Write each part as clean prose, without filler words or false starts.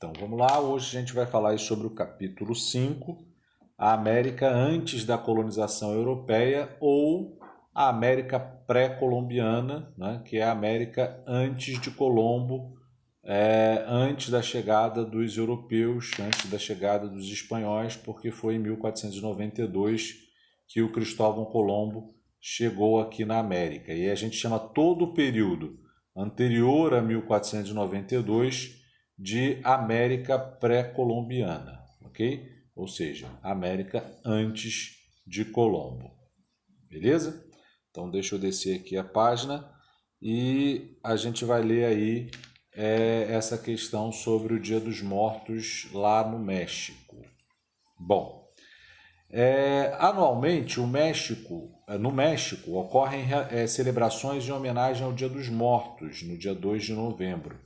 Então vamos lá, hoje a gente vai falar sobre o capítulo 5, a América antes da colonização europeia ou a América pré-colombiana, né, que é a América antes de Colombo, antes da chegada dos europeus, antes da chegada dos espanhóis, porque foi em 1492 que o Cristóvão Colombo chegou aqui na América. E a gente chama todo o período anterior a 1492 de América pré-colombiana, ok? Ou seja, América antes de Colombo. Beleza? Então deixa eu descer aqui a página e a gente vai ler aí essa questão sobre o Dia dos Mortos lá no México. Bom, anualmente no México ocorrem celebrações em homenagem ao Dia dos Mortos, no dia 2 de novembro.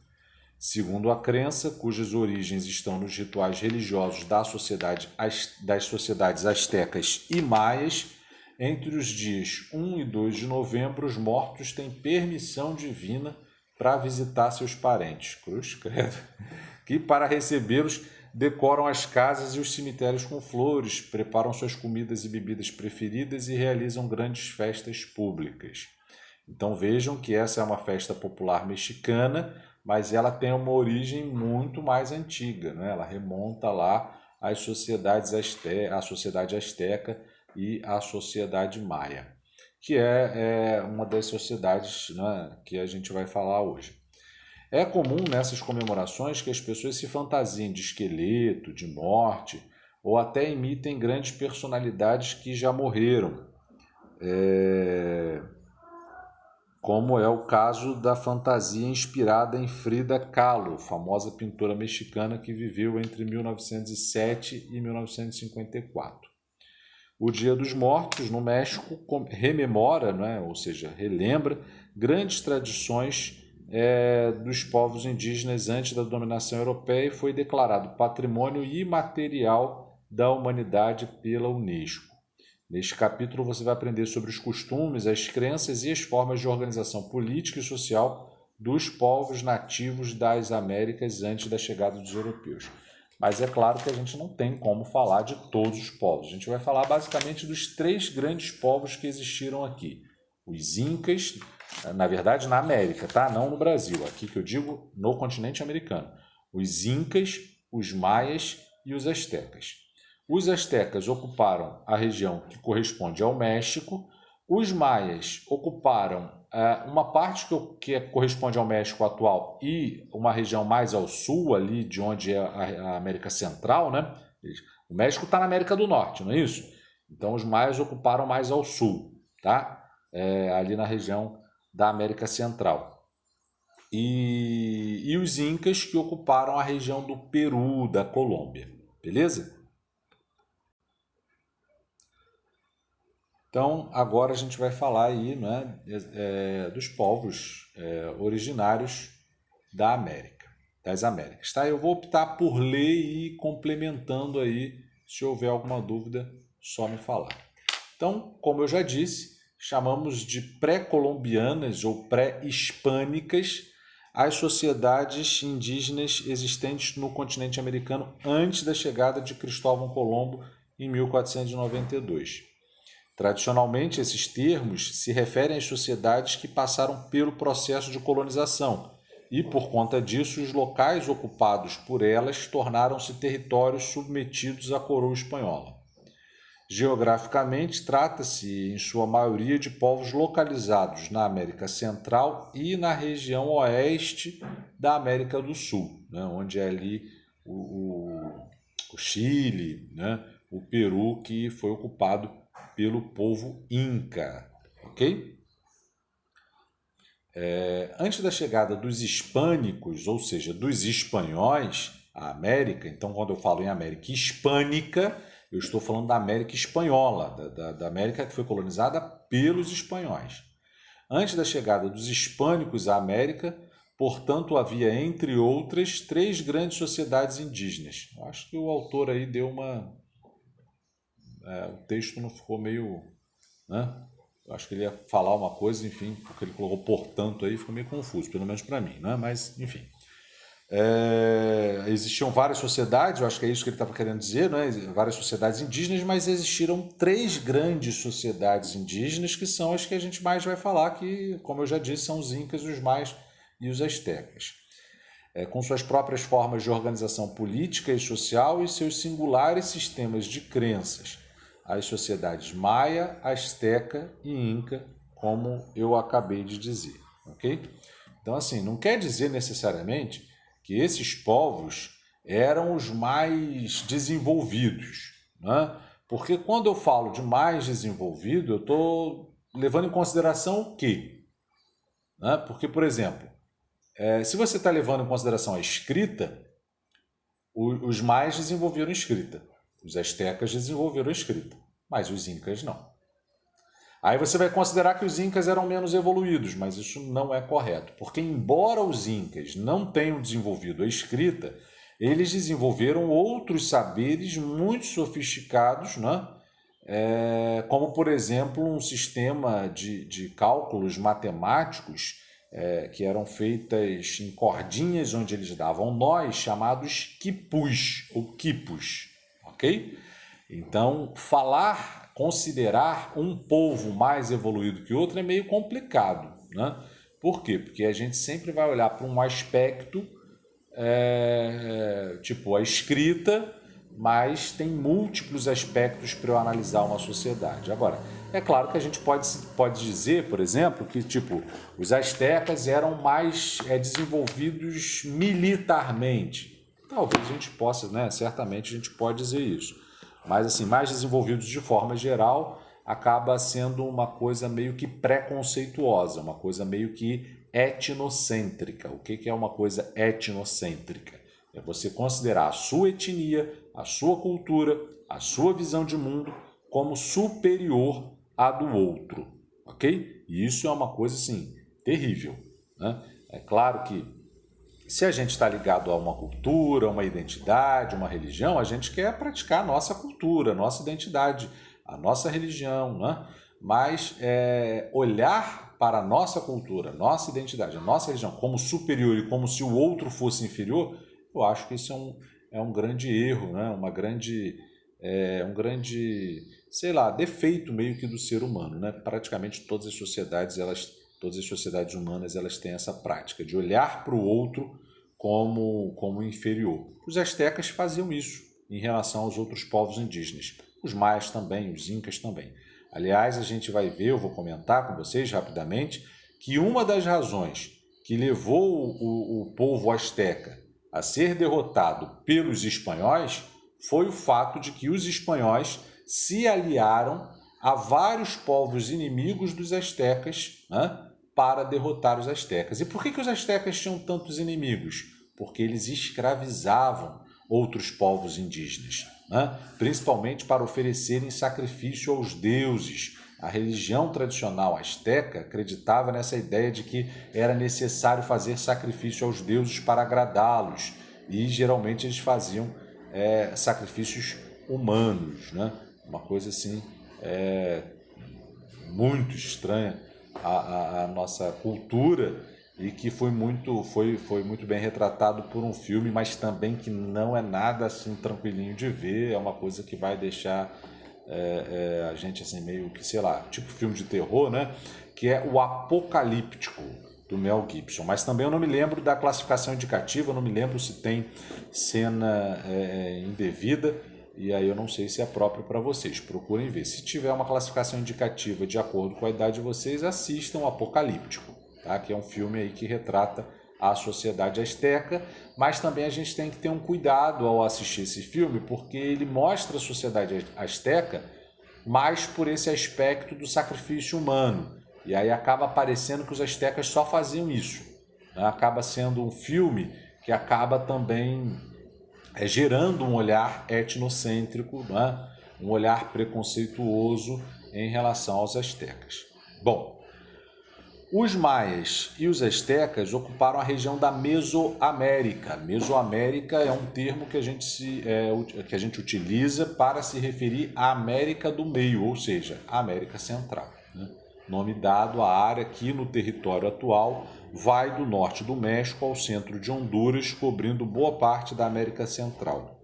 Segundo a crença, cujas origens estão nos rituais religiosos das sociedades astecas e maias, entre os dias 1 e 2 de novembro, os mortos têm permissão divina para visitar seus parentes, cruz credo, que para recebê-los decoram as casas e os cemitérios com flores, preparam suas comidas e bebidas preferidas e realizam grandes festas públicas. Então vejam que essa é uma festa popular mexicana, mas ela tem uma origem muito mais antiga, né? Ela remonta lá às sociedades à sociedade asteca e à sociedade maia, que é uma das sociedades, né, que a gente vai falar hoje. É comum nessas comemorações que as pessoas se fantasiem de esqueleto, de morte, ou até imitem grandes personalidades que já morreram. Como é o caso da fantasia inspirada em Frida Kahlo, famosa pintora mexicana que viveu entre 1907 e 1954. O Dia dos Mortos no México rememora, né, ou seja, relembra grandes tradições dos povos indígenas antes da dominação europeia e foi declarado Patrimônio Imaterial da Humanidade pela Unesco. Neste capítulo você vai aprender sobre os costumes, as crenças e as formas de organização política e social dos povos nativos das Américas antes da chegada dos europeus. Mas é claro que a gente não tem como falar de todos os povos. A gente vai falar basicamente dos 3 grandes povos que existiram aqui. Os Incas, na verdade na América, tá? Não no Brasil, aqui que eu digo no continente americano. Os Incas, os Maias e os Astecas. Os astecas ocuparam a região que corresponde ao México. Os maias ocuparam uma parte que corresponde ao México atual e uma região mais ao sul, ali de onde é a América Central, né? O México está na América do Norte, não é isso? Então os maias ocuparam mais ao sul, tá? Ali na região da América Central. E os incas que ocuparam a região do Peru, da Colômbia, beleza? Então, agora a gente vai falar aí, né, dos povos originários da América, das Américas. Tá? Eu vou optar por ler e ir complementando aí, se houver alguma dúvida, só me falar. Então, como eu já disse, chamamos de pré-colombianas ou pré-hispânicas as sociedades indígenas existentes no continente americano antes da chegada de Cristóvão Colombo em 1492. Tradicionalmente, esses termos se referem às sociedades que passaram pelo processo de colonização e, por conta disso, os locais ocupados por elas tornaram-se territórios submetidos à coroa espanhola. Geograficamente, trata-se, em sua maioria, de povos localizados na América Central e na região oeste da América do Sul, né, onde é ali o Chile, né, o Peru, que foi ocupado pelo povo Inca, ok? Antes da chegada dos hispânicos, ou seja, dos espanhóis à América, então quando eu falo em América Hispânica, eu estou falando da América Espanhola, da América que foi colonizada pelos espanhóis. Antes da chegada dos hispânicos à América, portanto, havia, entre outras, 3 grandes sociedades indígenas. Eu acho que o autor aí deu uma... o texto não ficou meio... né? Eu acho que ele ia falar uma coisa, enfim, porque ele colocou portanto aí, ficou meio confuso, pelo menos para mim, né? Mas, enfim. existiam várias sociedades, eu acho que é isso que ele estava querendo dizer, né? Várias sociedades indígenas, mas existiram 3 grandes sociedades indígenas que são as que a gente mais vai falar, que, como eu já disse, são os incas, os maias e os astecas. Com suas próprias formas de organização política e social e seus singulares sistemas de crenças. As sociedades maia, asteca e inca, como eu acabei de dizer, ok? Então, assim, não quer dizer necessariamente que esses povos eram os mais desenvolvidos, né? Porque quando eu falo de mais desenvolvido, eu estou levando em consideração o quê? Né? Porque, por exemplo, se você está levando em consideração a escrita, os maias desenvolveram escrita, os astecas desenvolveram escrita, mas os incas não. Aí você vai considerar que os incas eram menos evoluídos, mas isso não é correto, porque embora os incas não tenham desenvolvido a escrita, eles desenvolveram outros saberes muito sofisticados, né? Como, por exemplo, um sistema de cálculos matemáticos que eram feitas em cordinhas onde eles davam nós, chamados quipus, ou quipus, ok? Então, considerar um povo mais evoluído que outro é meio complicado, né? Por quê? Porque a gente sempre vai olhar para um aspecto, tipo a escrita, mas tem múltiplos aspectos para eu analisar uma sociedade. Agora, é claro que a gente pode dizer, por exemplo, que tipo, os astecas eram mais desenvolvidos militarmente. Talvez a gente possa, né? Certamente a gente pode dizer isso. Mas assim, mais desenvolvidos de forma geral, acaba sendo uma coisa meio que preconceituosa, uma coisa meio que etnocêntrica. O que é uma coisa etnocêntrica? É você considerar a sua etnia, a sua cultura, a sua visão de mundo como superior à do outro, ok? E isso é uma coisa, assim, terrível, né? É claro que se a gente está ligado a uma cultura, uma identidade, uma religião, a gente quer praticar a nossa cultura, a nossa identidade, a nossa religião, né? Mas olhar para a nossa cultura, nossa identidade, a nossa religião como superior e como se o outro fosse inferior, eu acho que isso é um grande erro, né? Um grande, sei lá, defeito meio que do ser humano, né? Praticamente todas as sociedades humanas, elas têm essa prática de olhar para o outro como inferior. Os astecas faziam isso em relação aos outros povos indígenas. Os maias também, os incas também. Aliás, a gente vai ver, eu vou comentar com vocês rapidamente, que uma das razões que levou o povo asteca a ser derrotado pelos espanhóis foi o fato de que os espanhóis se aliaram a vários povos inimigos dos astecas, né, para derrotar os astecas. E por que os astecas tinham tantos inimigos? Porque eles escravizavam outros povos indígenas, né, principalmente para oferecerem sacrifício aos deuses. A religião tradicional asteca acreditava nessa ideia de que era necessário fazer sacrifício aos deuses para agradá-los. E geralmente eles faziam sacrifícios humanos, né? Uma coisa assim muito estranha à nossa cultura e que foi muito bem retratado por um filme, mas também que não é nada assim tranquilinho de ver, é uma coisa que vai deixar a gente assim meio que, sei lá, tipo filme de terror, né? Que é o Apocalíptico, do Mel Gibson. Mas também eu não me lembro da classificação indicativa, eu não me lembro se tem cena indevida, e aí eu não sei se é próprio para vocês. Procurem ver. Se tiver uma classificação indicativa de acordo com a idade de vocês, assistam o Apocalíptico, tá? Que é um filme aí que retrata a sociedade asteca, mas também a gente tem que ter um cuidado ao assistir esse filme, porque ele mostra a sociedade asteca mais por esse aspecto do sacrifício humano. E aí acaba parecendo que os astecas só faziam isso, né? Acaba sendo um filme que acaba também gerando um olhar etnocêntrico, né? Um olhar preconceituoso em relação aos astecas. Bom, os maias e os astecas ocuparam a região da Mesoamérica. Mesoamérica é um termo que a gente utiliza para se referir à América do Meio, ou seja, à América Central, né? nome dado à área que no território atual vai do norte do México ao centro de Honduras, cobrindo boa parte da América Central.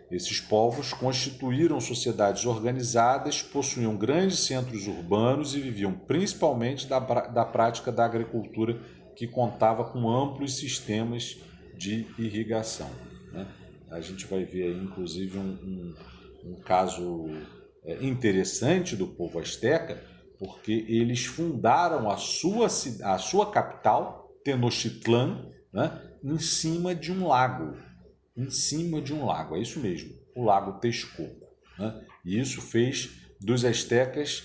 Esses povos constituíram sociedades organizadas, possuíam grandes centros urbanos e viviam principalmente da prática da agricultura, que contava com amplos sistemas de irrigação, né? A gente vai ver aí, inclusive, um caso interessante do povo asteca, porque eles fundaram a sua capital, Tenochtitlan, né, em cima de um lago. Em cima de um lago, é isso mesmo, o Lago Texcoco, né? E isso fez dos astecas,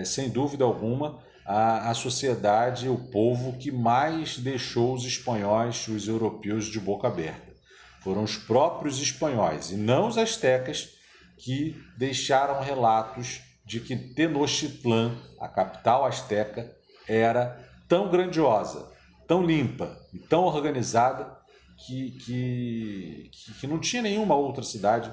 sem dúvida alguma, a sociedade, o povo que mais deixou os espanhóis, os europeus, de boca aberta. Foram os próprios espanhóis, e não os astecas, que deixaram relatos de que Tenochtitlan, a capital asteca, era tão grandiosa, tão limpa e tão organizada que não tinha nenhuma outra cidade,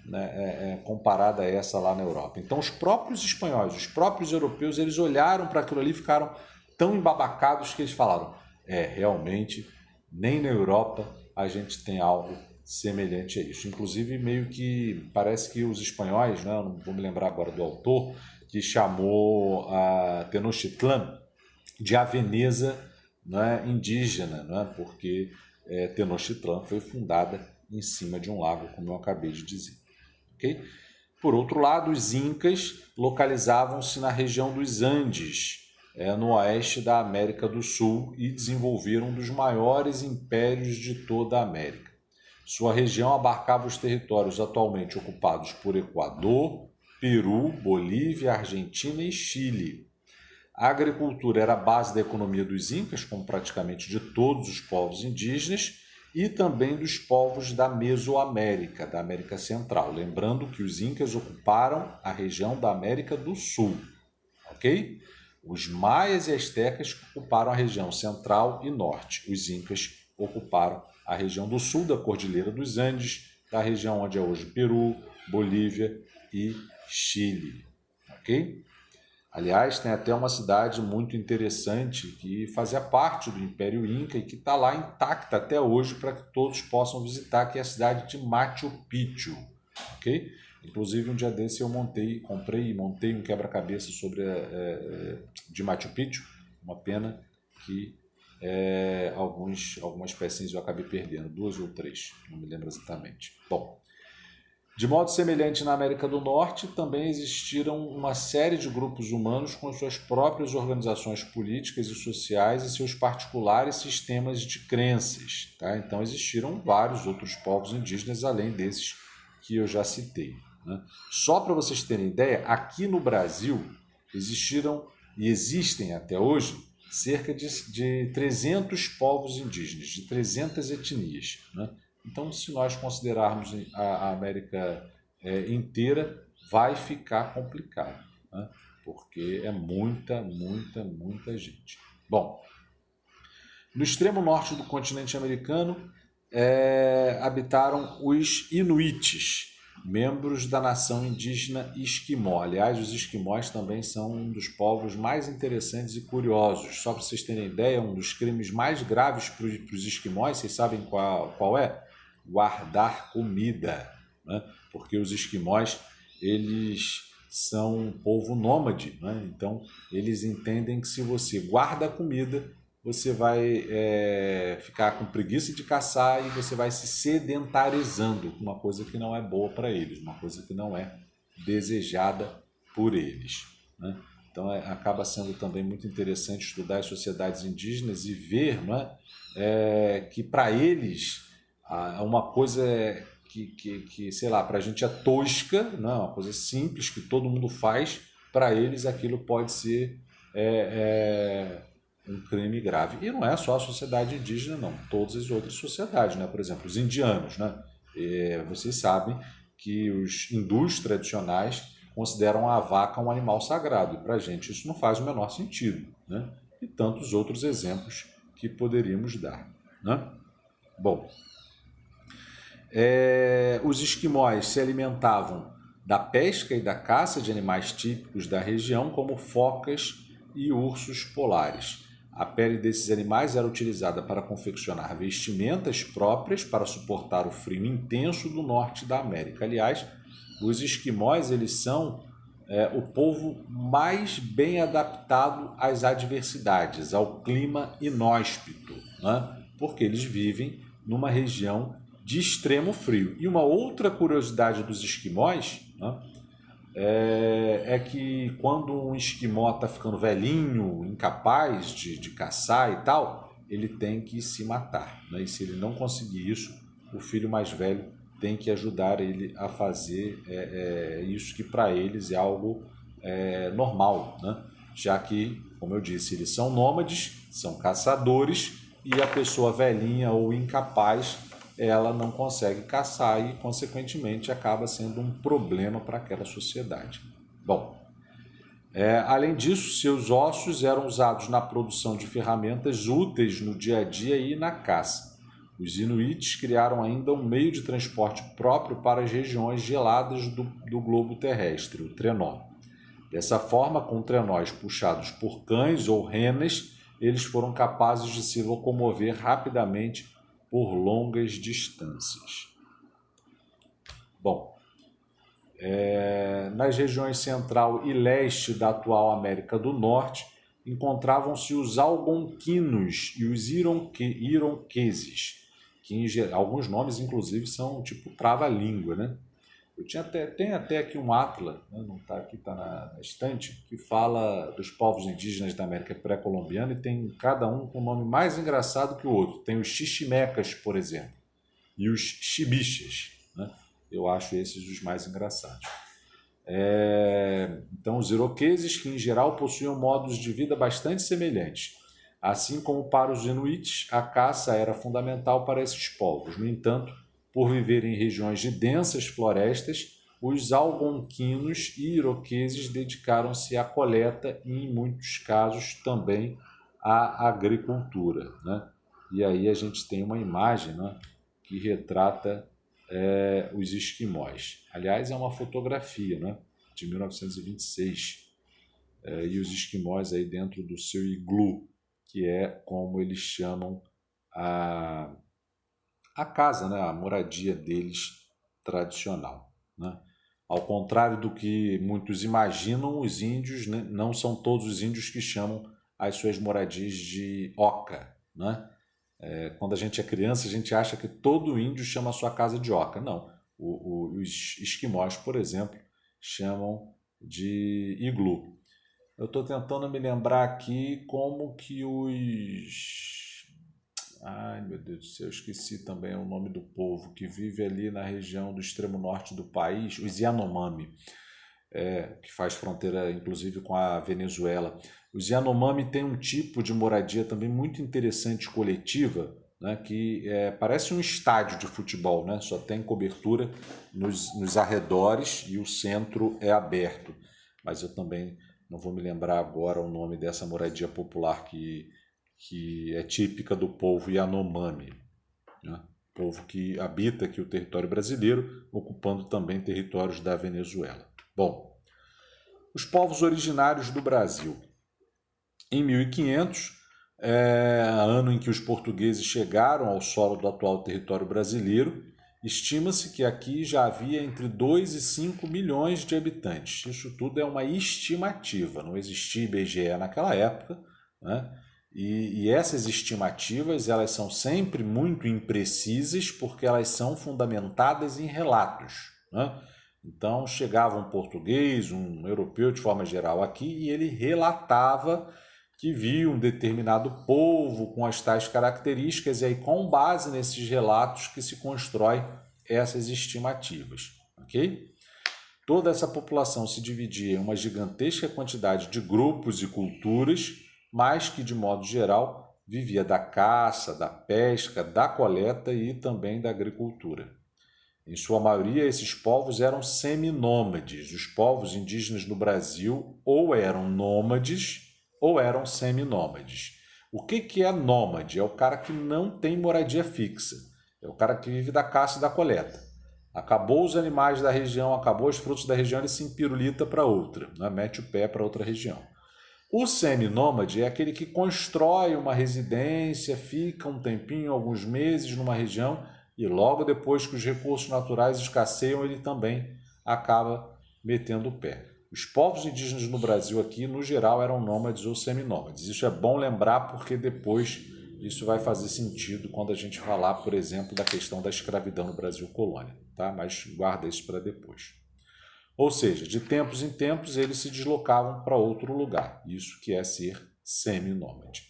né, comparada a essa lá na Europa. Então os próprios espanhóis, os próprios europeus, eles olharam para aquilo ali e ficaram tão embabacados que eles falaram: realmente, nem na Europa a gente tem algo semelhante a isso. Inclusive, meio que parece que os espanhóis, né, não vou me lembrar agora do autor, que chamou a Tenochtitlan de a Veneza, né, indígena, né, porque Tenochtitlan foi fundada em cima de um lago, como eu acabei de dizer. Okay? Por outro lado, os incas localizavam-se na região dos Andes, no oeste da América do Sul, e desenvolveram um dos maiores impérios de toda a América. Sua região abarcava os territórios atualmente ocupados por Equador, Peru, Bolívia, Argentina e Chile. A agricultura era a base da economia dos incas, como praticamente de todos os povos indígenas, e também dos povos da Mesoamérica, da América Central. Lembrando que os incas ocuparam a região da América do Sul, ok? Os maias e astecas ocuparam a região central e norte. Os incas ocuparam a região do sul da Cordilheira dos Andes, da região onde é hoje Peru, Bolívia e Chile, ok? Aliás, tem até uma cidade muito interessante que fazia parte do Império Inca e que está lá intacta até hoje para que todos possam visitar, que é a cidade de Machu Picchu, ok? Inclusive, um dia desse eu comprei e montei um quebra-cabeça de Machu Picchu, uma pena que algumas pecinhas eu acabei perdendo, 2 ou 3, não me lembro exatamente. Bom, de modo semelhante, na América do Norte também existiram uma série de grupos humanos com suas próprias organizações políticas e sociais e seus particulares sistemas de crenças, tá? Então existiram vários outros povos indígenas além desses que eu já citei, né? Só para vocês terem ideia, aqui no Brasil existiram e existem até hoje cerca de 300 povos indígenas, de 300 etnias, né? Então, se nós considerarmos a América inteira, vai ficar complicado, né? Porque é muita gente. Bom, no extremo norte do continente americano habitaram os Inuites, membros da nação indígena Esquimó. Aliás, os esquimós também são um dos povos mais interessantes e curiosos. Só para vocês terem ideia, um dos crimes mais graves para os esquimós, vocês sabem qual é? Guardar comida, né? Porque os esquimós, eles são um povo nômade, né? Então eles entendem que se você guarda comida, você vai ficar com preguiça de caçar e você vai se sedentarizando, uma coisa que não é boa para eles, uma coisa que não é desejada por eles, né? Então acaba sendo também muito interessante estudar as sociedades indígenas e ver, não é, que para eles uma coisa que sei lá, para a gente é tosca, não, uma coisa simples que todo mundo faz, para eles aquilo pode ser um crime grave. E não é só a sociedade indígena, não, todas as outras sociedades, né? Por exemplo, os indianos, né? Vocês sabem que os hindus tradicionais consideram a vaca um animal sagrado, e para a gente isso não faz o menor sentido, né? E tantos outros exemplos que poderíamos dar, né? Bom, os esquimós se alimentavam da pesca e da caça de animais típicos da região, como focas e ursos polares. A pele desses animais era utilizada para confeccionar vestimentas próprias para suportar o frio intenso do norte da América. Aliás, os esquimós, eles são o povo mais bem adaptado às adversidades, ao clima inóspito, né? Porque eles vivem numa região de extremo frio. E uma outra curiosidade dos esquimós, né, é que quando um esquimó está ficando velhinho, incapaz de caçar e tal, ele tem que se matar, né? E se ele não conseguir isso, o filho mais velho tem que ajudar ele a fazer isso que para eles é algo normal, né? Já que, como eu disse, eles são nômades, são caçadores e a pessoa velhinha ou incapaz ela não consegue caçar e, consequentemente, acaba sendo um problema para aquela sociedade. Bom, além disso, seus ossos eram usados na produção de ferramentas úteis no dia a dia e na caça. Os inuits criaram ainda um meio de transporte próprio para as regiões geladas do globo terrestre, o trenó. Dessa forma, com trenós puxados por cães ou renas, eles foram capazes de se locomover rapidamente por longas distâncias. Bom, nas regiões central e leste da atual América do Norte, encontravam-se os algonquinos e os iroqueses, que alguns nomes, inclusive, são tipo trava-língua, né? Tem até aqui um atlas, né? Não está aqui, está na estante, que fala dos povos indígenas da América pré-colombiana e tem cada um com um nome mais engraçado que o outro. Tem os xiximecas, por exemplo, e os xibiches, né? Eu acho esses os mais engraçados. Então, os iroqueses, que em geral possuíam modos de vida bastante semelhantes. Assim como para os inuits, a caça era fundamental para esses povos. No entanto, por viver em regiões de densas florestas, os algonquinos e iroqueses dedicaram-se à coleta e, em muitos casos, também à agricultura, né? E aí a gente tem uma imagem, né, que retrata os esquimós. Aliás, é uma fotografia, né, de 1926, e os esquimós aí dentro do seu iglu, que é como eles chamam a casa, né, a moradia deles tradicional, né? Ao contrário do que muitos imaginam, os índios, né, não são todos os índios que chamam as suas moradias de oca, né? Quando a gente é criança, a gente acha que todo índio chama a sua casa de oca. Não. Os esquimós, por exemplo, chamam de iglu. Eu estou tentando me lembrar aqui como que os... Ai, meu Deus do céu, eu esqueci também o nome do povo que vive ali na região do extremo norte do país, os Yanomami, que faz fronteira inclusive com a Venezuela. Os Yanomami têm um tipo de moradia também muito interessante, coletiva, né, que parece um estádio de futebol, né? Só tem cobertura nos arredores e o centro é aberto. Mas eu também não vou me lembrar agora o nome dessa moradia popular que é típica do povo Yanomami, né? Povo que habita aqui o território brasileiro, ocupando também territórios da Venezuela. Bom, os povos originários do Brasil. Em 1500, ano em que os portugueses chegaram ao solo do atual território brasileiro, estima-se que aqui já havia entre 2 e 5 milhões de habitantes. Isso tudo é uma estimativa, não existia IBGE naquela época, né? E essas estimativas elas são sempre muito imprecisas porque elas são fundamentadas em relatos, né? Então chegava um português, um europeu de forma geral aqui e ele relatava que viu um determinado povo com as tais características e aí com base nesses relatos que se constrói essas estimativas, ok? Toda essa população se dividia em uma gigantesca quantidade de grupos e culturas, mas que, de modo geral, vivia da caça, da pesca, da coleta e também da agricultura. Em sua maioria, esses povos eram seminômades. Os povos indígenas no Brasil ou eram nômades ou eram seminômades. O que é nômade? É o cara que não tem moradia fixa. É o cara que vive da caça e da coleta. Acabou os animais da região, acabou os frutos da região, ele se empirulita para outra, né? Mete o pé para outra região. O semi-nômade é aquele que constrói uma residência, fica um tempinho, alguns meses numa região e logo depois que os recursos naturais escasseiam, ele também acaba metendo o pé. Os povos indígenas no Brasil aqui, no geral, eram nômades ou seminômades. Isso é bom lembrar porque depois isso vai fazer sentido quando a gente falar, por exemplo, da questão da escravidão no Brasil colônia, tá? Mas guarda isso para depois. Ou seja, de tempos em tempos eles se deslocavam para outro lugar. Isso que é ser seminômade.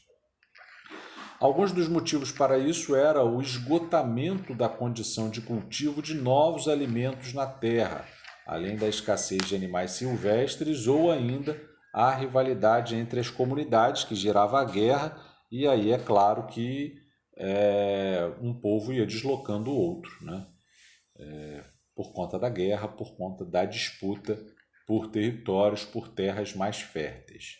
Alguns dos motivos para isso era o esgotamento da condição de cultivo de novos alimentos na terra, além da escassez de animais silvestres ou ainda a rivalidade entre as comunidades que gerava a guerra, e aí é claro que um povo ia deslocando o outro, né? Por conta da guerra, por conta da disputa por territórios, por terras mais férteis.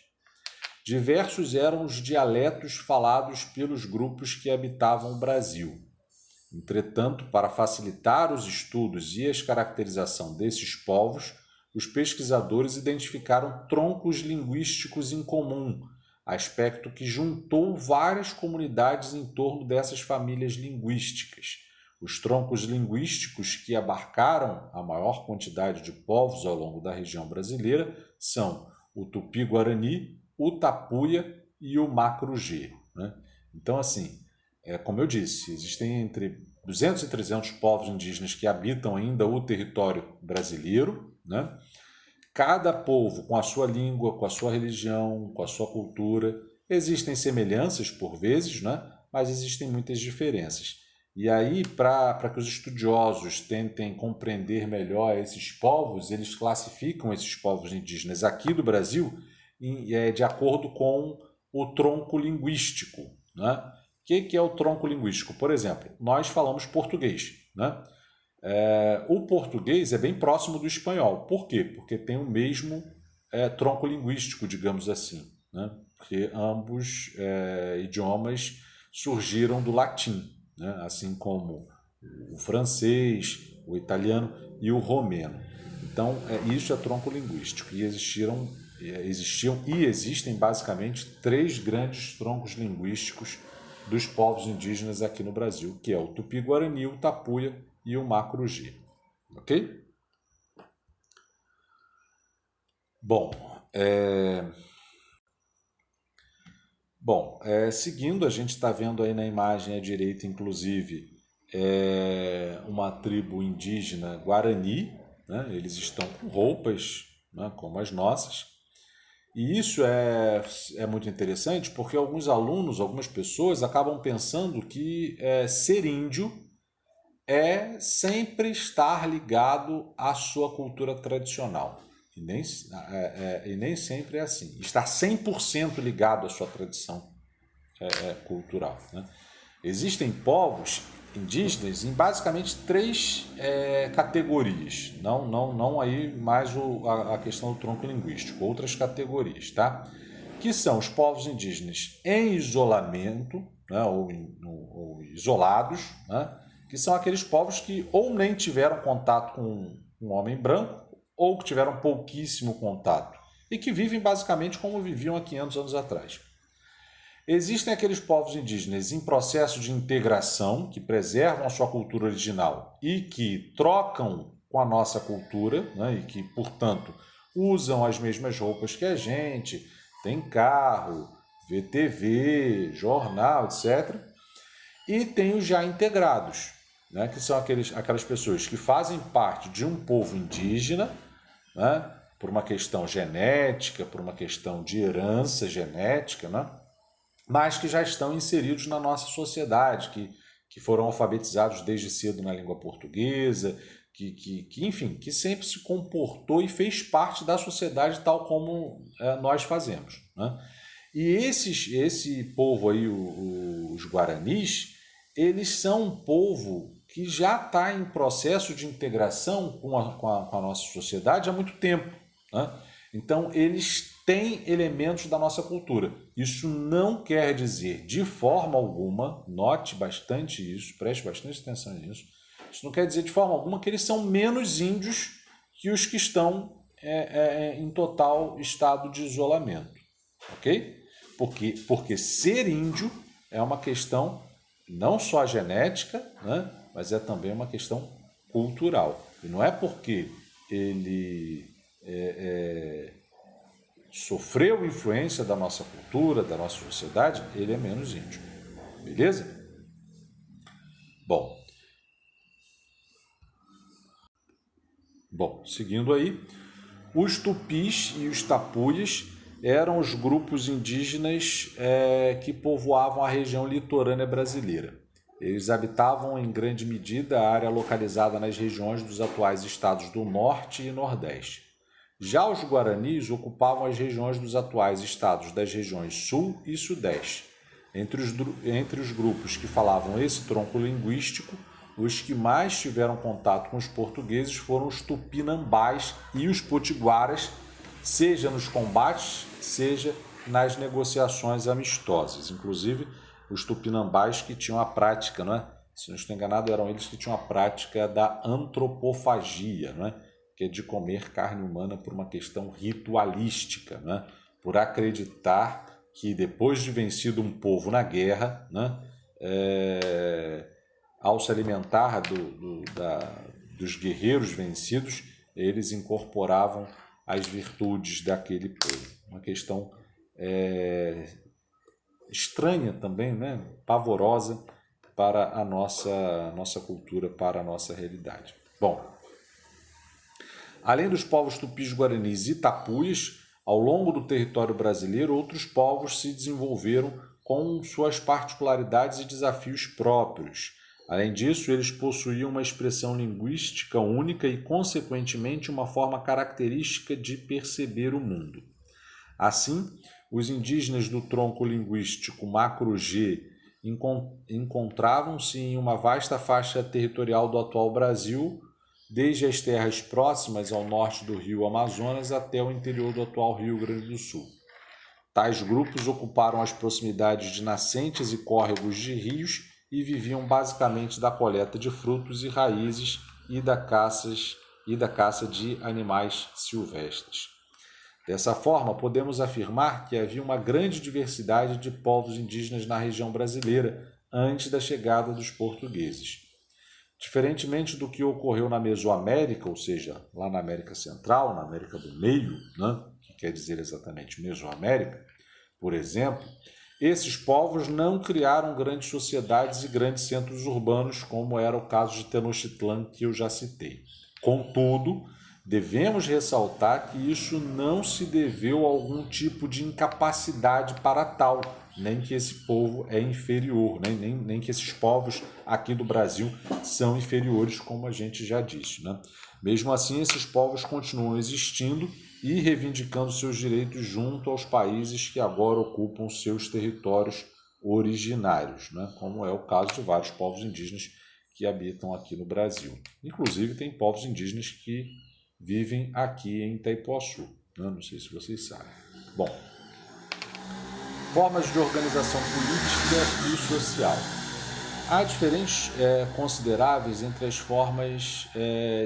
Diversos eram os dialetos falados pelos grupos que habitavam o Brasil. Entretanto, para facilitar os estudos e a caracterização desses povos, os pesquisadores identificaram troncos linguísticos em comum, aspecto que juntou várias comunidades em torno dessas famílias linguísticas. Os troncos linguísticos que abarcaram a maior quantidade de povos ao longo da região brasileira são o Tupi-Guarani, o Tapuia e o Macru-G, né? Então, assim, como eu disse, existem entre 200 e 300 povos indígenas que habitam ainda o território brasileiro, né? Cada povo com a sua língua, com a sua religião, com a sua cultura. Existem semelhanças por vezes, né? Mas existem muitas diferenças. E aí, para que os estudiosos tentem compreender melhor esses povos, eles classificam esses povos indígenas aqui do Brasil de acordo com o tronco linguístico, né? O que é o tronco linguístico? Por exemplo, nós falamos português, né? O português é bem próximo do espanhol. Por quê? Porque tem o mesmo tronco linguístico, digamos assim, né? Porque ambos idiomas surgiram do latim, né? Assim como o francês, o italiano e o romeno. Então, isso é tronco linguístico. E existiam e existem basicamente 3 grandes troncos linguísticos dos povos indígenas aqui no Brasil, que é o Tupi-Guarani, o Tapuia e o Macru-G. Ok? Bom, seguindo, a gente está vendo aí na imagem à direita, inclusive, uma tribo indígena Guarani, né? Eles estão com roupas, né, como as nossas. E isso é muito interessante porque alguns alunos, algumas pessoas acabam pensando que ser índio é sempre estar ligado à sua cultura tradicional. E nem sempre é assim. Estar 100% ligado à sua tradição cultural, né? Existem povos indígenas em basicamente 3 categorias. Não aí mais a questão do tronco linguístico, outras categorias, tá? Que são os povos indígenas em isolamento, né, ou isolados, né? Que são aqueles povos que ou nem tiveram contato com um homem branco, ou que tiveram pouquíssimo contato, e que vivem basicamente como viviam há 500 anos atrás. Existem aqueles povos indígenas em processo de integração, que preservam a sua cultura original e que trocam com a nossa cultura, né, e que, portanto, usam as mesmas roupas que a gente, tem carro, vê TV, jornal, etc. E tem os já integrados, né, que são aquelas pessoas que fazem parte de um povo indígena, né, por uma questão genética, por uma questão de herança genética, né, mas que já estão inseridos na nossa sociedade, que foram alfabetizados desde cedo na língua portuguesa, enfim, que sempre se comportou e fez parte da sociedade tal como nós fazemos, né? E esse povo aí, os Guaranis, eles são um povo que já está em processo de integração com a nossa sociedade há muito tempo, né? Então, eles têm elementos da nossa cultura. Isso não quer dizer, de forma alguma, note bastante isso, preste bastante atenção nisso, Isso não quer dizer de forma alguma que eles são menos índios que os que estão em total estado de isolamento, ok? Porque ser índio é uma questão não só genética, né, mas é também uma questão cultural. E não é porque ele sofreu influência da nossa cultura, da nossa sociedade, ele é menos índio. Beleza? Bom, seguindo aí, os tupis e os tapuias eram os grupos indígenas que povoavam a região litorânea brasileira. Eles habitavam em grande medida a área localizada nas regiões dos atuais estados do Norte e Nordeste. Já os guaranis ocupavam as regiões dos atuais estados das regiões Sul e Sudeste. Entre os grupos que falavam esse tronco linguístico, os que mais tiveram contato com os portugueses foram os tupinambás e os potiguaras, seja nos combates, seja nas negociações amistosas. Inclusive, os tupinambás que tinham a prática, não é? Se não estou enganado, eram eles que tinham a prática da antropofagia, não é? Que é de comer carne humana por uma questão ritualística, né? Por acreditar que depois de vencido um povo na guerra, né, ao se alimentar dos guerreiros vencidos, eles incorporavam as virtudes daquele povo. Uma questão estranha também, né, pavorosa para a nossa cultura, para a nossa realidade. Bom, além dos povos tupis, guaranis e tapuias, ao longo do território brasileiro, outros povos se desenvolveram com suas particularidades e desafios próprios. Além disso, eles possuíam uma expressão linguística única e, consequentemente, uma forma característica de perceber o mundo. Assim, os indígenas do tronco linguístico Macro-G encontravam-se em uma vasta faixa territorial do atual Brasil, desde as terras próximas ao norte do rio Amazonas até o interior do atual Rio Grande do Sul. Tais grupos ocuparam as proximidades de nascentes e córregos de rios e viviam basicamente da coleta de frutos e raízes e da caça de animais silvestres. Dessa forma, podemos afirmar que havia uma grande diversidade de povos indígenas na região brasileira antes da chegada dos portugueses. Diferentemente do que ocorreu na Mesoamérica, ou seja, lá na América Central, na América do Meio, né, que quer dizer exatamente Mesoamérica, por exemplo, esses povos não criaram grandes sociedades e grandes centros urbanos, como era o caso de Tenochtitlan, que eu já citei. Contudo, devemos ressaltar que isso não se deveu a algum tipo de incapacidade para tal, nem que esse povo é inferior, nem que esses povos aqui do Brasil são inferiores, como a gente já disse, né? Mesmo assim, esses povos continuam existindo e reivindicando seus direitos junto aos países que agora ocupam seus territórios originários, né? Como é o caso de vários povos indígenas que habitam aqui no Brasil. Inclusive, tem povos indígenas que vivem aqui em Itaipuaçu, né? Não sei se vocês sabem. Bom, formas de organização política e social. Há diferenças consideráveis entre as formas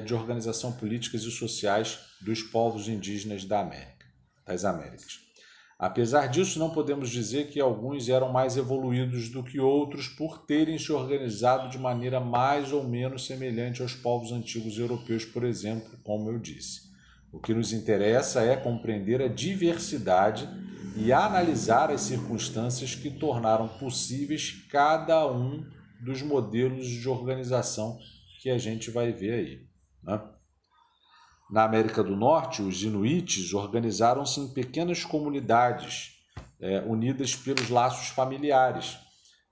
de organização políticas e sociais dos povos indígenas das Américas. Apesar disso, não podemos dizer que alguns eram mais evoluídos do que outros por terem se organizado de maneira mais ou menos semelhante aos povos antigos europeus, por exemplo, como eu disse. O que nos interessa é compreender a diversidade e analisar as circunstâncias que tornaram possíveis cada um dos modelos de organização que a gente vai ver aí, né? Na América do Norte, os inuites organizaram-se em pequenas comunidades unidas pelos laços familiares.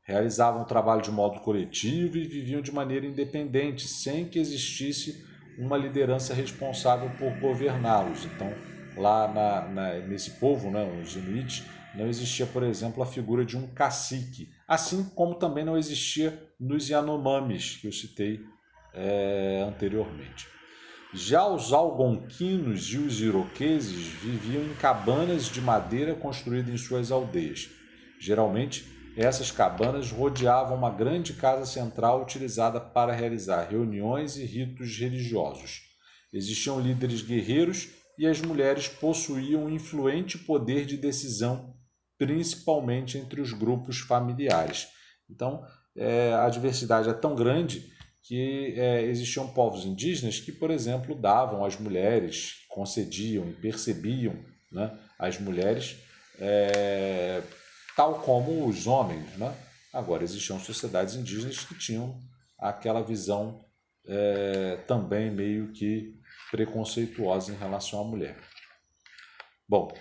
Realizavam o trabalho de modo coletivo e viviam de maneira independente, sem que existisse uma liderança responsável por governá-los. Então, lá nesse povo, né, os inuites, não existia, por exemplo, a figura de um cacique, assim como também não existia nos Yanomamis, que eu citei anteriormente. Já os algonquinos e os iroqueses viviam em cabanas de madeira construídas em suas aldeias. Geralmente, Essas cabanas rodeavam uma grande casa central utilizada para realizar reuniões e ritos religiosos. Existiam líderes guerreiros e as mulheres possuíam um influente poder de decisão, principalmente entre os grupos familiares. Então, a diversidade é tão grande que existiam povos indígenas que, por exemplo, davam às mulheres, concediam e percebiam, né, as mulheres tal como os homens, né? Agora, existiam sociedades indígenas que tinham aquela visão também meio que preconceituosa em relação à mulher. Bom,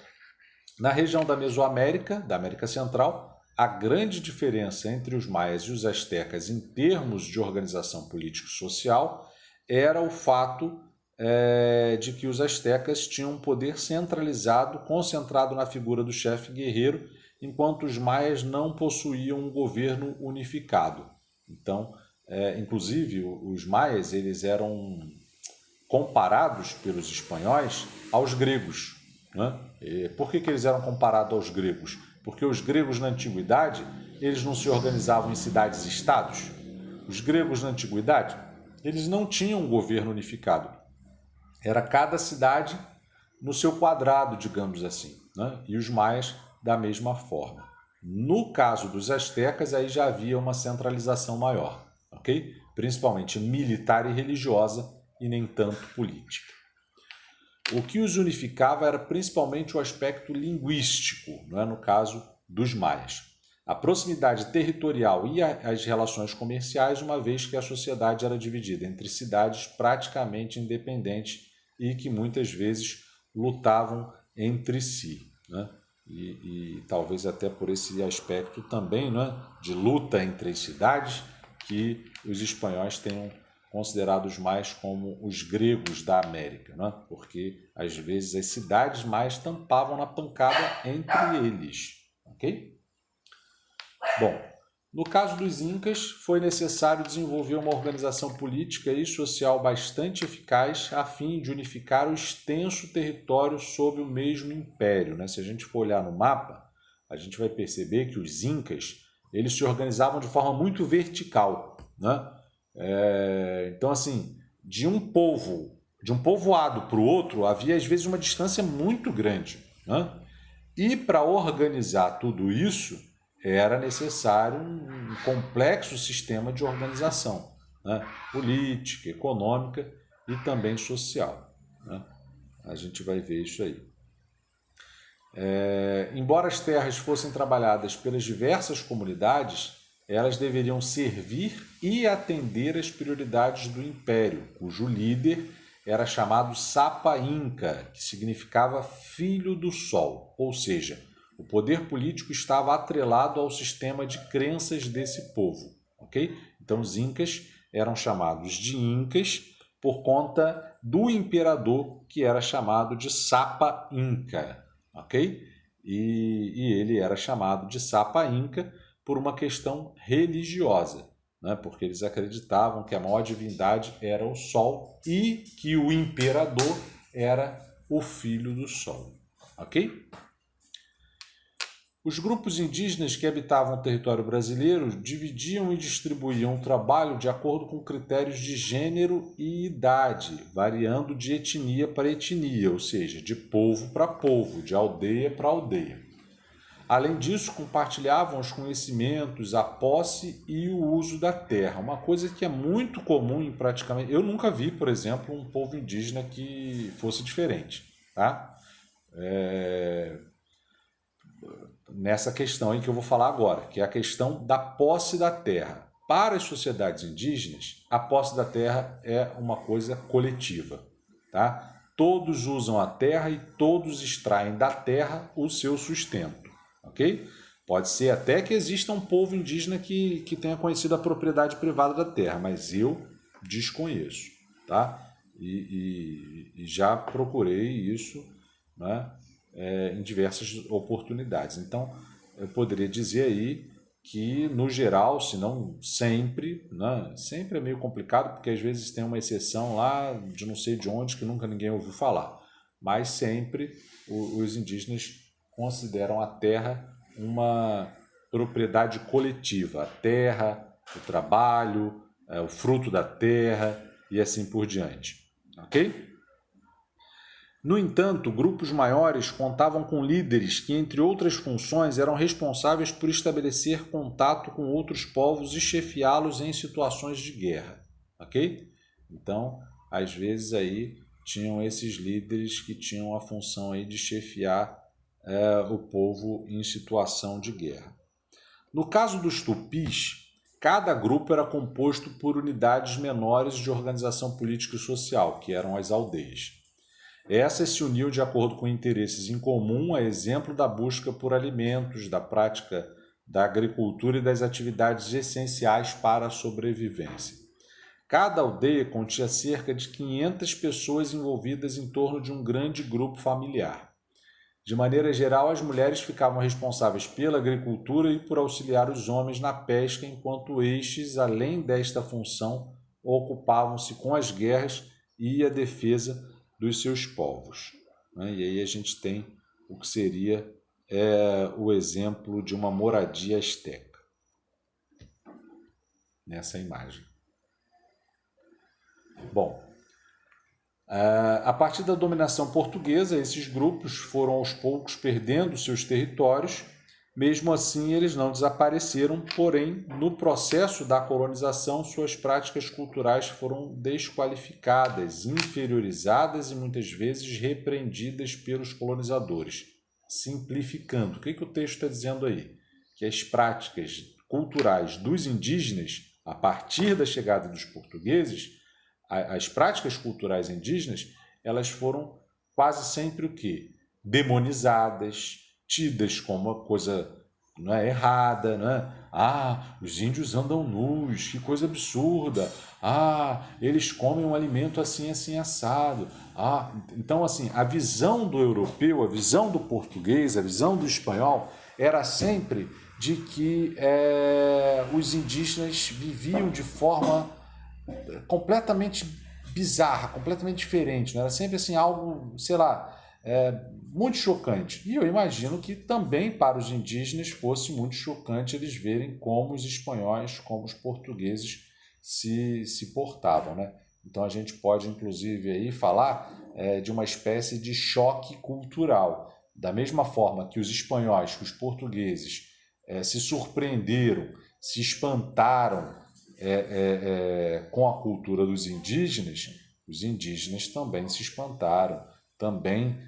na região da Mesoamérica, da América Central, a grande diferença entre os maias e os astecas em termos de organização político-social era o fato de que os astecas tinham um poder centralizado, concentrado na figura do chefe guerreiro, enquanto os maias não possuíam um governo unificado. Então, inclusive, os maias eles eram comparados pelos espanhóis aos gregos. Né? Por que eles eram comparados aos gregos? Porque os gregos na antiguidade eles não se organizavam em cidades-estados. Os gregos na antiguidade eles não tinham um governo unificado. Era cada cidade no seu quadrado, digamos assim, né? E os maias da mesma forma. No caso dos astecas, aí já havia uma centralização maior, ok? Principalmente militar e religiosa e nem tanto política. O que os unificava era principalmente o aspecto linguístico, não é? No caso dos maias. A proximidade territorial e as relações comerciais, uma vez que a sociedade era dividida entre cidades praticamente independentes e que muitas vezes lutavam entre si, né? E talvez até por esse aspecto também, né, de luta entre as cidades, que os espanhóis tenham considerados mais como os gregos da América, né? Porque às vezes as cidades mais tampavam na pancada entre eles, ok? Bom, no caso dos Incas, foi necessário desenvolver uma organização política e social bastante eficaz a fim de unificar o extenso território sob o mesmo império, né? Se a gente for olhar no mapa, a gente vai perceber que os Incas eles se organizavam de forma muito vertical, né? Então, assim, de um povoado para o outro, havia às vezes uma distância muito grande, né? E para organizar tudo isso, era necessário um complexo sistema de organização, né? Política, econômica e também social, né? A gente vai ver isso aí. Embora as terras fossem trabalhadas pelas diversas comunidades, elas deveriam servir e atender às prioridades do império, cujo líder era chamado Sapa Inca, que significava filho do sol, ou seja, o poder político estava atrelado ao sistema de crenças desse povo, ok? Então os incas eram chamados de incas por conta do imperador que era chamado de Sapa Inca, ok? E ele era chamado de Sapa Inca por uma questão religiosa, né? Porque eles acreditavam que a maior divindade era o Sol e que o imperador era o filho do Sol, ok? Os grupos indígenas que habitavam o território brasileiro dividiam e distribuíam o trabalho de acordo com critérios de gênero e idade, variando de etnia para etnia, ou seja, de povo para povo, de aldeia para aldeia. Além disso, compartilhavam os conhecimentos, a posse e o uso da terra, uma coisa que é muito comum em praticamente... Eu nunca vi, por exemplo, um povo indígena que fosse diferente, tá? Nessa questão aí que eu vou falar agora, que é a questão da posse da terra. Para as sociedades indígenas, a posse da terra é uma coisa coletiva, tá? Todos usam a terra e todos extraem da terra o seu sustento, ok? Pode ser até que exista um povo indígena que tenha conhecido a propriedade privada da terra, mas eu desconheço, tá? E já procurei isso, né? Em diversas oportunidades. Então, eu poderia dizer aí que, no geral, se não sempre, né, sempre é meio complicado, porque às vezes tem uma exceção lá de não sei de onde que nunca ninguém ouviu falar, mas sempre os indígenas consideram a terra propriedade coletiva, a terra, o trabalho, o fruto da terra e assim por diante. Ok? No entanto, grupos maiores contavam com líderes que, entre outras funções, eram responsáveis por estabelecer contato com outros povos e chefiá-los em situações de guerra. Ok? Então, às vezes aí tinham esses líderes que tinham a função aí de chefiar o povo em situação de guerra. No caso dos tupis, cada grupo era composto por unidades menores de organização política e social, que eram as aldeias. Essas se uniam de acordo com interesses em comum, a exemplo da busca por alimentos, da prática da agricultura e das atividades essenciais para a sobrevivência. Cada aldeia continha cerca de 500 pessoas envolvidas em torno de um grande grupo familiar. De maneira geral, as mulheres ficavam responsáveis pela agricultura e por auxiliar os homens na pesca, enquanto estes, além desta função, ocupavam-se com as guerras e a defesa dos seus povos. E aí a gente tem o que seria o exemplo de uma moradia asteca, nessa imagem. Bom, a partir da dominação portuguesa, esses grupos foram aos poucos perdendo seus territórios. Mesmo assim, eles não desapareceram, porém, no processo da colonização, suas práticas culturais foram desqualificadas, inferiorizadas e muitas vezes repreendidas pelos colonizadores. Simplificando, o que o texto está dizendo aí? Que as práticas culturais dos indígenas, a partir da chegada dos portugueses, as práticas culturais indígenas, elas foram quase sempre o quê? Demonizadas, tidas como uma coisa errada, os índios andam nus, que coisa absurda. Eles comem um alimento assim, assim, assado. Então, assim, a visão do europeu, a visão do português, a visão do espanhol, era sempre de que os indígenas viviam de forma completamente bizarra, completamente diferente. Era sempre assim algo, sei lá, muito chocante. E eu imagino que também para os indígenas fosse muito chocante eles verem como os espanhóis, como os portugueses se portavam, né? Então a gente pode inclusive aí falar de uma espécie de choque cultural. Da mesma forma que os espanhóis, que os portugueses se surpreenderam, se espantaram com a cultura dos indígenas, os indígenas também se espantaram, também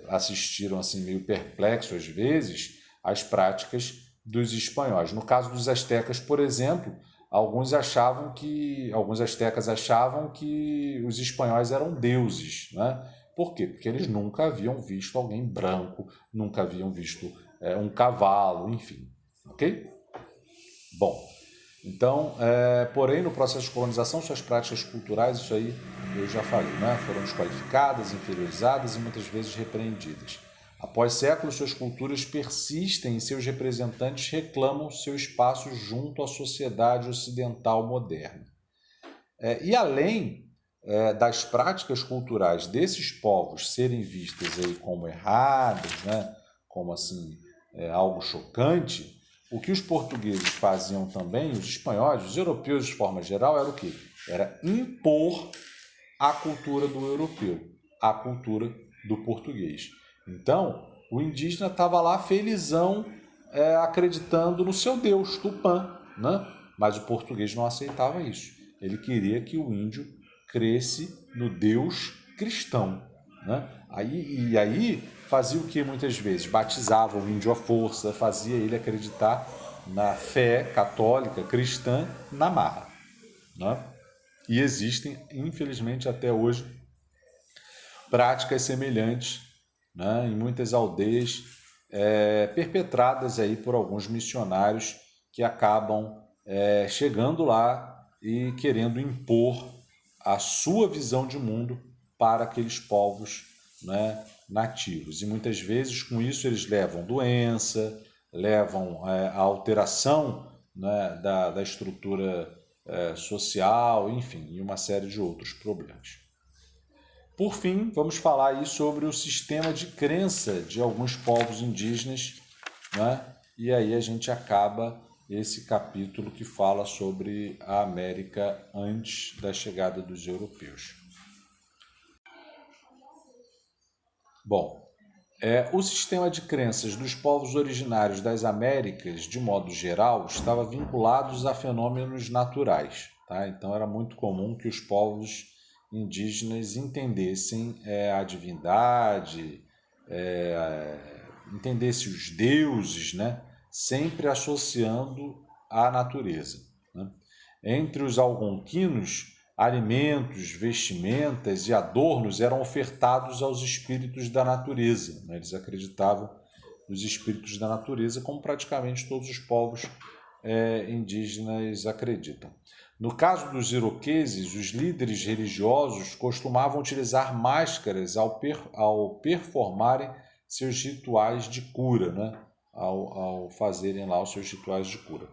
assistiram assim meio perplexos às vezes às práticas dos espanhóis. No caso dos astecas, por exemplo, alguns astecas achavam que os espanhóis eram deuses, né? Por quê? Porque eles nunca haviam visto alguém branco, nunca haviam visto um cavalo, enfim, ok? Bom, então, porém, no processo de colonização, suas práticas culturais, isso aí eu já falei, né? Foram desqualificadas, inferiorizadas e muitas vezes repreendidas. Após séculos, suas culturas persistem e seus representantes reclamam seu espaço junto à sociedade ocidental moderna. E além das práticas culturais desses povos serem vistas aí como erradas, né? Como assim, algo chocante, o que os portugueses faziam também, os espanhóis, os europeus de forma geral, era o quê? Era impor a cultura do europeu, a cultura do português. Então, o indígena estava lá felizão, acreditando no seu Deus, Tupã, né? Mas o português não aceitava isso. Ele queria que o índio cresce no Deus cristão, né? Aí fazia o que muitas vezes? Batizava o índio à força, fazia ele acreditar na fé católica, cristã, na marra, né? E existem, infelizmente, até hoje, práticas semelhantes, né, em muitas aldeias, perpetradas aí por alguns missionários que acabam chegando lá e querendo impor a sua visão de mundo para aqueles povos, né, nativos. E muitas vezes com isso eles levam doença, levam a alteração, né, da estrutura social, enfim, e uma série de outros problemas. Por fim, vamos falar aí sobre o sistema de crença de alguns povos indígenas, né, E aí a gente acaba esse capítulo que fala sobre a América antes da chegada dos europeus. Bom, o sistema de crenças dos povos originários das Américas, de modo geral, estava vinculado a fenômenos naturais. Tá? Então era muito comum que os povos indígenas entendessem a divindade, entendessem os deuses, né? Sempre associando à natureza. Né? Entre os algonquinos, alimentos, vestimentas e adornos eram ofertados aos espíritos da natureza. Né? Eles acreditavam nos espíritos da natureza, como praticamente todos os povos indígenas acreditam. No caso dos iroqueses, os líderes religiosos costumavam utilizar máscaras ao performarem seus rituais de cura, né? Ao fazerem lá os seus rituais de cura.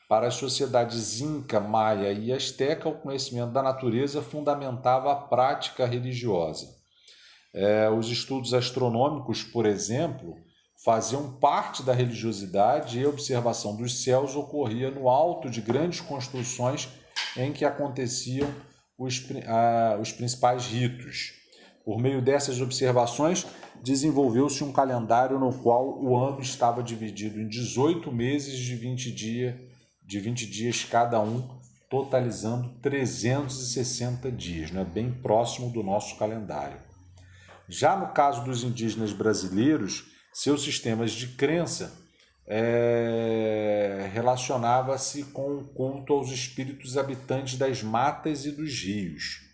Para as sociedades Inca, Maia e Azteca, o conhecimento da natureza fundamentava a prática religiosa. Os estudos astronômicos, por exemplo, faziam parte da religiosidade e a observação dos céus ocorria no alto de grandes construções em que aconteciam os principais ritos. Por meio dessas observações, desenvolveu-se um calendário no qual o ano estava dividido em 18 meses de 20 dias cada um, totalizando 360 dias, né? Bem próximo do nosso calendário. Já no caso dos indígenas brasileiros, seus sistemas de crença relacionava-se com o culto aos espíritos habitantes das matas e dos rios.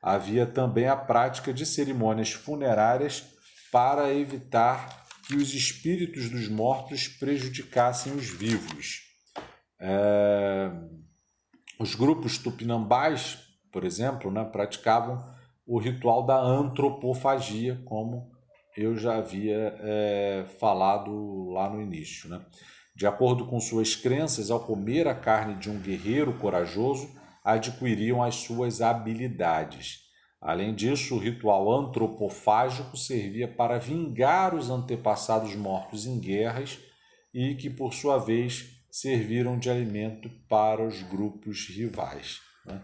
Havia também a prática de cerimônias funerárias para evitar que os espíritos dos mortos prejudicassem os vivos. Os grupos tupinambás, por exemplo, né, praticavam o ritual da antropofagia, como eu já havia falado lá no início. Né? De acordo com suas crenças, ao comer a carne de um guerreiro corajoso, adquiriam as suas habilidades. Além disso, o ritual antropofágico servia para vingar os antepassados mortos em guerras e que, por sua vez, serviram de alimento para os grupos rivais. Né?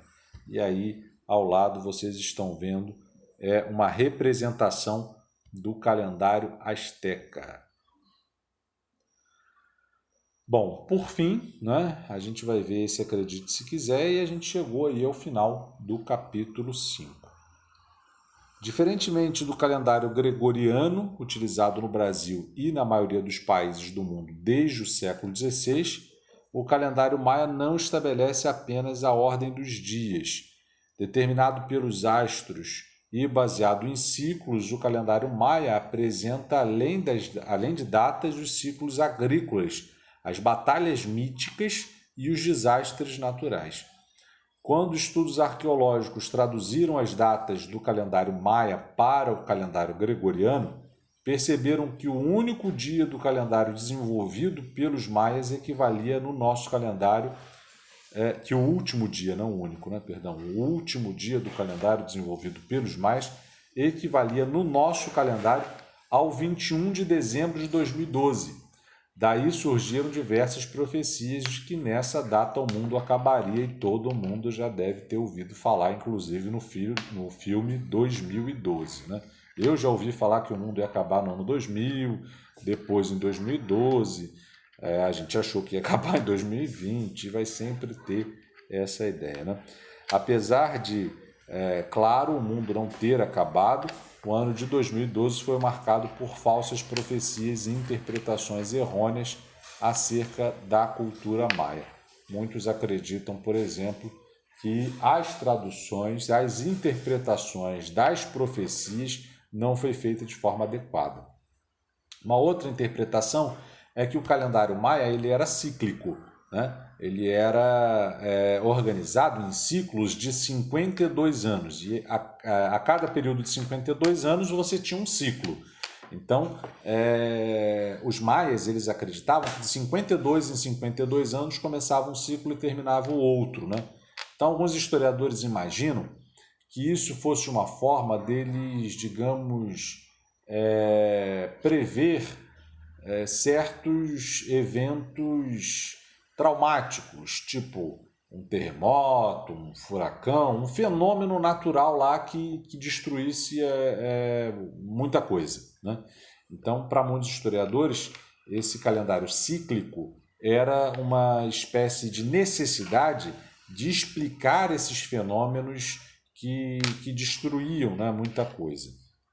E aí, ao lado, vocês estão vendo uma representação do calendário asteca. Bom, por fim, né, a gente vai ver esse Acredite Se Quiser e a gente chegou aí ao final do capítulo 5. Diferentemente do calendário gregoriano, utilizado no Brasil e na maioria dos países do mundo desde o século XVI, o calendário maia não estabelece apenas a ordem dos dias. Determinado pelos astros e baseado em ciclos, o calendário maia apresenta, além de datas, os ciclos agrícolas, as batalhas míticas e os desastres naturais. Quando estudos arqueológicos traduziram as datas do calendário maia para o calendário gregoriano, perceberam que o único dia do calendário desenvolvido pelos maias equivalia no nosso calendário, que o último dia, não o único, né? Perdão, o último dia do calendário desenvolvido pelos maias equivalia no nosso calendário ao 21 de dezembro de 2012. Daí surgiram diversas profecias de que nessa data o mundo acabaria e todo mundo já deve ter ouvido falar, inclusive no filme 2012. Né? Eu já ouvi falar que o mundo ia acabar no ano 2000, depois em 2012, a gente achou que ia acabar em 2020 e vai sempre ter essa ideia. Né? Apesar de, claro, o mundo não ter acabado, o ano de 2012 foi marcado por falsas profecias e interpretações errôneas acerca da cultura maia. Muitos acreditam, por exemplo, que as traduções, as interpretações das profecias não foi feita de forma adequada. Uma outra interpretação é que o calendário maia ele era cíclico, né? Ele era organizado em ciclos de 52 anos e a cada período de 52 anos você tinha um ciclo. Então, os maias eles acreditavam que de 52 em 52 anos começava um ciclo e terminava o outro. Né? Então, alguns historiadores imaginam que isso fosse uma forma deles, digamos, prever certos eventos traumáticos, tipo um terremoto, um furacão, um fenômeno natural lá que destruísse muita coisa, né? Então, para muitos historiadores, esse calendário cíclico era uma espécie de necessidade de explicar esses fenômenos que destruíam, né, muita coisa.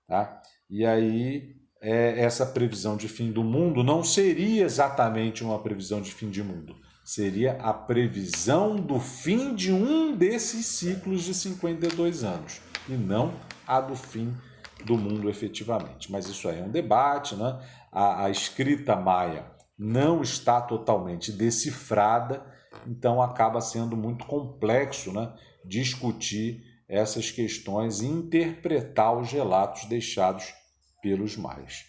Tá? E aí, essa previsão de fim do mundo não seria exatamente uma previsão de fim de mundo, seria a previsão do fim de um desses ciclos de 52 anos, e não a do fim do mundo efetivamente. Mas isso aí é um debate, né? A escrita maia não está totalmente decifrada, então acaba sendo muito complexo, né, discutir essas questões e interpretar os relatos deixados pelos maias.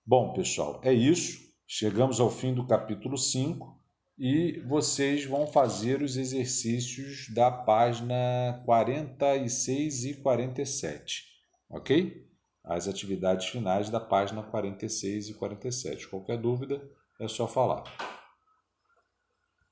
Bom, pessoal, é isso. Chegamos ao fim do capítulo 5 e vocês vão fazer os exercícios da página 46 e 47, ok? As atividades finais da página 46 e 47. Qualquer dúvida, é só falar.